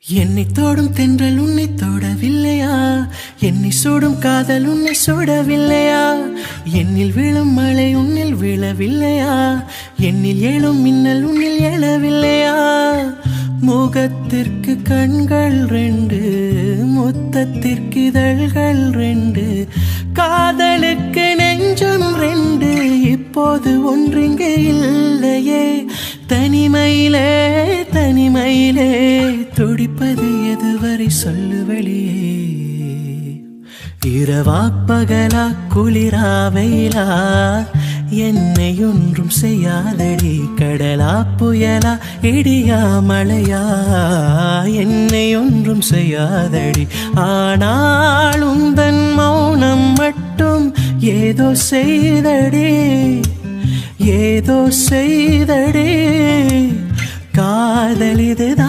என்னை தோடும் தென்றல் உன்னை தோடவில்லையா? என்னை சூடும் காதல் உன்னை சூடவில்லையா? என்னில் விழும் மழை உன்னில் விழவில்லையா? என்னில் எழும் மின்னல் உன்னில் எழவில்லையா? முகத்திற்கு கண்கள் ரெண்டு, முத்தத்திற்கு இதழ்கள் ரெண்டு, காதலுக்கு நெஞ்சம் ரெண்டு, இப்போது ஒன்றிங்கே இல்லையே. தனிமையிலே தனிமையிலே துடிப்பது எதுவரை சொல்லு வெளியே. இரவா பகலா குளிரா வெயிலா என்னை ஒன்றும் செய்யாதடி. கடலா புயலா இடியா மழையா என்னை ஒன்றும் செய்யாதடி. ஆனால் உந்தன் மௌனம் மட்டும் ஏதோ செய்தடி, ஏதோ செய்தடி. காதல் இதுதான்.